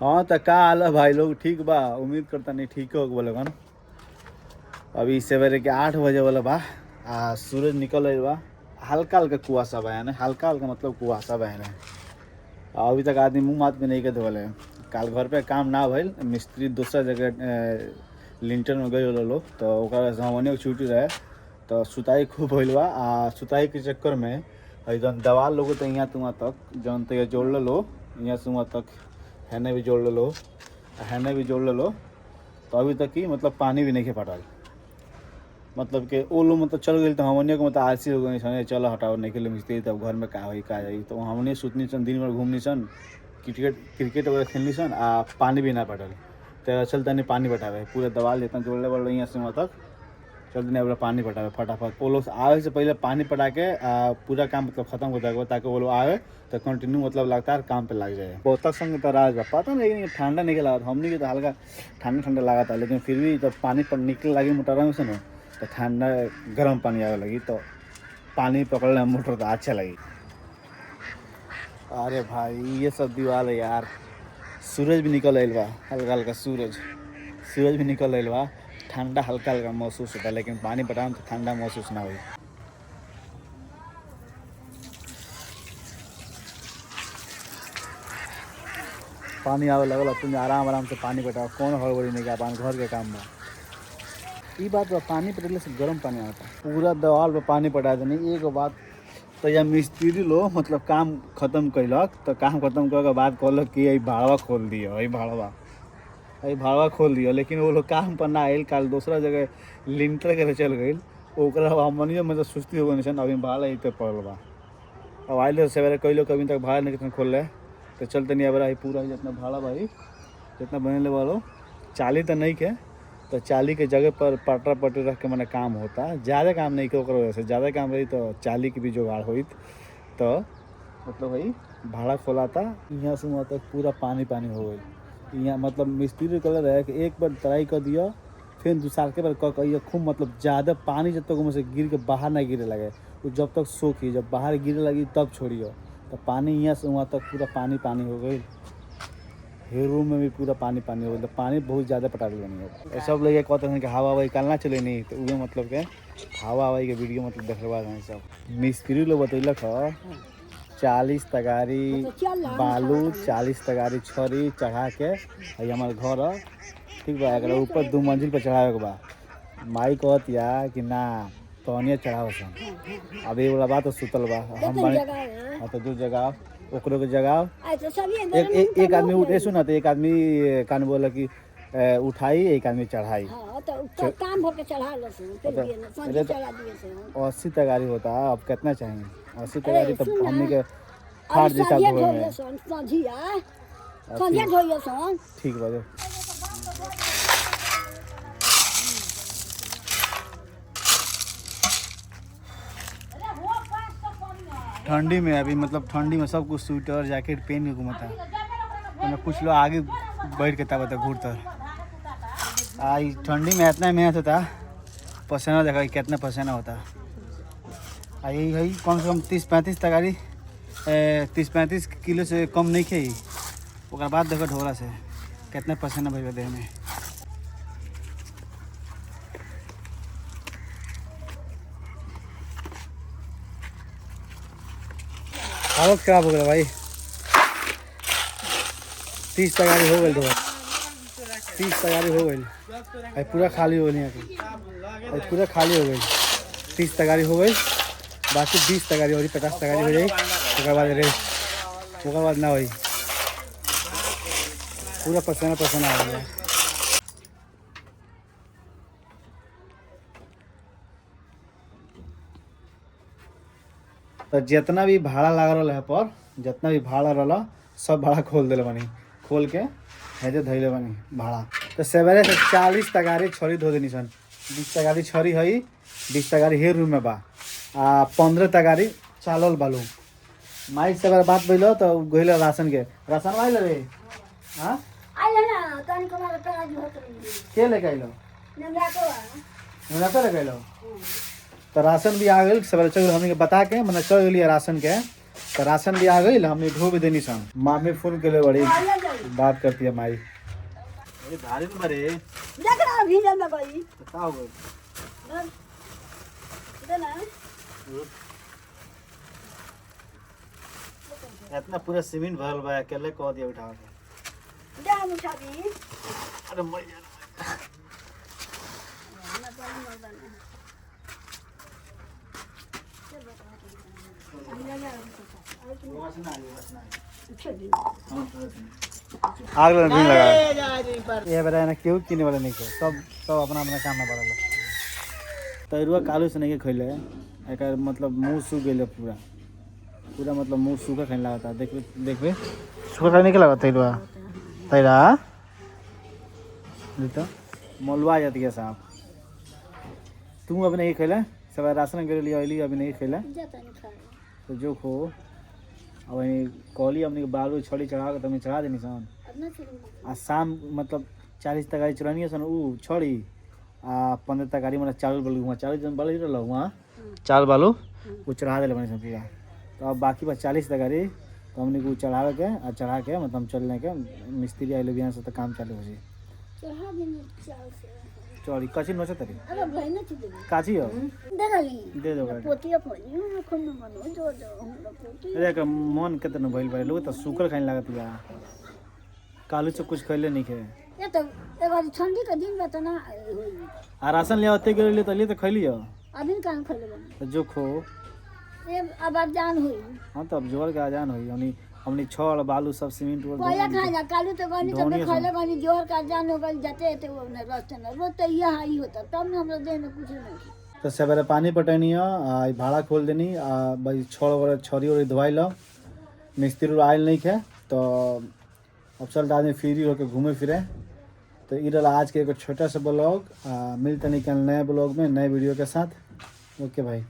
हाँ तो का हाल है भाई लोग, ठीक बा? उम्मीद करता नहीं ठीक हो बोले कन। अभी सवेरे के 8 बजे वाला बा। सूरज निकल रही बा। हल्का हल्का कुआसा बा, यानी हल्का हल्का मतलब कुआसा बा है। अभी तक आदमी मुँह मात में नहीं के धोले। काल घर पे काम ना भइल, मिस्त्री दूसरा जगह लिंटर में गए लो तो हमने छुट्टी रहे तो सुताई खूब भइल बा। सुताई के चक्कर में एकदम दवाल लोग तो यहाँ तुम तक जौन तो जोड़ लो, यहाँ से वहाँ तक हैने भी जोड़ लो, हैने भी जोड़ लो। तो अभी तक ही मतलब पानी भी नहीं खे पटाल। मतलब कि वो लोग मतलब चल गए तो हमने को मतलब आलसी हो गई, चलो हटाओ नहीं के लिए मिस्त्री, तब घर में का हो का जाई। तो हमने सुतनी सन, दिन भर घूमनी सन, क्रिकेट वगैरह खेलनी सन। पानी भी ना पटल तो चलता नहीं पानी पटावे पूरे दवाल जितना जोड़ने वाले यहाँ से वहाँ तक चलते नहीं, पानी पटावे फटाफट। वो लोग आवे से पहले पानी पटा के पूरा काम मतलब खत्म हो जाएगा, ताकि वो लोग आवे तो कंटिन्यू मतलब लगातार काम पे लग जाए। बहुत संग तो राज पता नहीं ठंडा नहीं लगा, हमने तो हल्का ठंडा ठंडा लगा था, लेकिन फिर भी जब पानी पर निकले लगी मोटर में से ना तो ठंडा गर्म पानी आने लगी, तो पानी पकड़ने मोटर तो अच्छा लगी। अरे भाई ये सब दीवार है यार। सूरज भी निकल आइल बा, हल्का हल्का सूरज भी निकल आइल बा। ठंडा हल्का हल्का महसूस होता है, लेकिन पानी पटाऊँ तो ठंडा महसूस ना हुई। पानी आवे लगल, तुम आराम आराम से पानी पटाओ, कौन हड़बड़ी नहीं, अपन घर के काम बा। ये बात बा, पानी पटेले से गर्म पानी आता पूरा दवाल पर पानी पटा देनी। एक बात तो यह मिस्त्री लो मतलब काम खत्म कैलक, तो काम खत्म कर बाद कहलक कि भाड़वा खोल दियो, भाड़वा खोल दियो। लेकिन वो लोग काम पर ना आयल, काल दूसरा जगह लिंटर के चल गई। हमनियो मतलब सुस्ती हो गई, अभी भाड़ा इतने पड़ल बा। अब आइल सवेरे कैलो कभी तक भाड़ा नहीं कितना खोल रहे, तो चलते नहीं अब पूरा जितना भाड़ा भाई जितना बने वालो 40 तो नहीं के, तो 40 के जगह पर पटरा पटरी रख के मैंने काम होता। ज़्यादा काम नहीं के वजह से, ज़्यादा काम रही तो 40 की भी जुगाड़ हुई। तो मतलब भाई भाड़ा खोलाता यहाँ से वहाँ तक पूरा पानी पानी हो गई। यहाँ मतलब मिस्त्री कलर है कि एक बार ट्राई कर दिया, फिर दूसरा के बार कहिए खूब मतलब ज़्यादा पानी जब तक मुझे से गिर के बाहर ना गिरे लगे, वो जब तक सोखी, जब बाहर गिरे लगी तब छोड़ियो। तो पानी यहाँ से वहाँ तक पूरा पानी पानी हो गई। हे रूम में भी पूरा पानी पानी हो गया, तो पानी बहुत ज़्यादा पटा दिया नहीं है। सब लोग कहते हैं कि हवा हवाई निकालना चले नहीं, तो वो मतलब के हवा हवाई के वीडियो मतलब देखलवा हैं सब। मिस्त्री लोग बतैलक है 40 तगारी बालू 40 तगारी छड़ी चढ़ा के हमारे घर है, ठीक बा। अगर ऊपर 2 मंजिल पर चढ़ावे के बा, माई कहत या कि ना तहनिया चढ़ाव सन। अब ये वाला बात तो सुतल बा हम हाँ, तो 2 जगह ओकरो के जगह एक आदमी उठे सुना, तो एक आदमी कान बोला कि उठाई, एक आदमी चढ़ाई। तो काम होके चढ़ा लो, चढ़ा दिए 80 तगारी होता है। अब कितना चाहिए 80 तगारी? तो हमने के फाड़ जैसा ठीक बा। ठंडी में अभी मतलब ठंडी में सब कुछ स्वेटर जैकेट पहन के घूमता है। कुछ लोग आगे बैठ के तब घूरता। आई ठंडी में इतना मेहनत होता, पसीना देखा कितना पसीना होता। यही है कम से कम 30-35 तगारी 30-35 किलो से कम नहीं खे। और बाद देखो ढोला से कितना पसीना भर देह में। हालत खराब हो गया भाई। 30 तगारी हो गई, 30 तगारी हो गई, पूरा खाली हो गई, पूरा खाली हो गई। 30 तगारी हो गई, बाकी 20 तगारी हो रही, 50 तगारी हो जाए उसके बाद रेस्ट, उसके बाद ना हो। पूरा पसीना पसीना आ गया। तो जितना भी भाड़ा लग रहा है पर, जितना भी भाड़ा रहा सब भाड़ा खोल दिले बनी, खोल के हेजे धैले बनी भाड़ा। तो सवेरे से 40 तगारी छड़ी धो देनी सन। 20 तगारी छड़ी है, 20 तगारी हे रूम में बा, 15 तगारी चावल बालू। माई से बार बात बोलो तो गइल राशन के राशन आइल रे। हां आइल ना तन को मार पे आज होत रही के लेके आइलो हमरा पे लेके आइलो। तो राशन भी आ गई सवेरे चल हमने बता के मतलब चल गई राशन के, तो राशन भी आ गई, हमने ढो भी देनी सन। मामी फोन के ले बड़ी बात करती है माई। अरे भारी में भरे देख रहा भीजल में गई तो क्या हो गया? दे ना इतना पूरा सीमेंट भरल बा, अकेले कह दिया उठा के। जा हम उठा दी अरे मर जा। ना पानी मर बना आग लगा नहीं लगा ये बता ना क्यों किने वाला नहीं है, सब सब अपना अपना काम में पड़ल। तैरुआ कालू से नहीं खैले, एक मतलब मुंह सूख गए पूरा पूरा, मतलब मुंह सूखा खाने लगा था। देखबे सूखा खाने के लगा तैरुआ तैरा तो मलवा जाती है साहब। तू अभी नहीं खेला, सब राशन के लिए अली अभी नहीं खेला तो जो खो अब कहली अपने बालू छड़ी चढ़ा के तुमने चढ़ा देनी सन आ शाम मतलब 40 तक चढ़ानी सन ऊ छड़ी आ 15 तक मतलब चावल बालू वहाँ 40 जन बालू रहा वहाँ चावल बालू वो चढ़ा दिले बने सन पूरा। तो अब बाकी बस 40 तक तो हमने को चढ़ा के आ चढ़ा के मतलब चलने के मिस्त्री आए लोग यहाँ से तो काम चालू हो जाए। चौड़ी कची नोचे तरी काची हो दे दो अरे का मन कितना भइल भाई लोग तो सूखल खाने लागत या कालू से कुछ खैले नहीं खे ये तो एबार ठंडी का दिन बता ना आ राशन ले आते के लिए तो खैली हो अभी काम खले बने तो जो खो ये अब जान हुई। हां तो अब जोर का जान होई हमनी छड़ बालू सब सीमेंट और कोया खाना कालू तो गनी तो खले गनी जोर का जान हो गई जाते थे वो ने रास्ते में रोज तो ये हाई होता तब ने हमरा देह में कुछ नहीं। तो सवेरे पानी पटैनी आ भाड़ा खोल देनी आ भाई छड़ और छड़ी और धोई लो मिस्त्री आयल नहीं खे तो अब चल आदमी फ्री होकर घूमे फिरे। तो ये रहा आज के एक छोटा सा ब्लॉग, मिलते निकल नए ब्लॉग में नए वीडियो के साथ। ओके भाई।